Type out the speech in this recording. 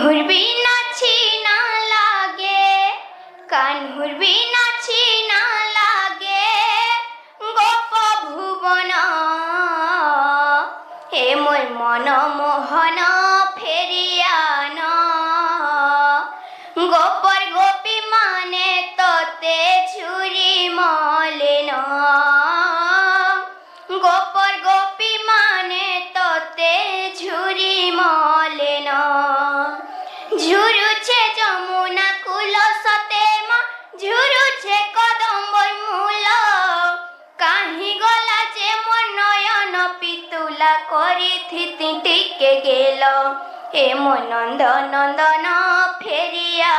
কাহ্নুর বিনাছি না লাগে, কাহ্নুর বিনাছি না লাগে গোপ ভুবন। হে মোর মন মোহন ফেরিয়ান, গোপর গোপী মানে তোতে ঝুরি মলেন। গোপর গোপী মানে তোতে ঝুরি মলেন। ঝুরুছে যমুনা কুল সতে মা, ঝুরুছে কদম্বর মূল। কাহি গলা যে মোর নয়ন পিতুলা করি থিতি টিকে গেল। এ মো নন্দ নন্দন ফেরিয়া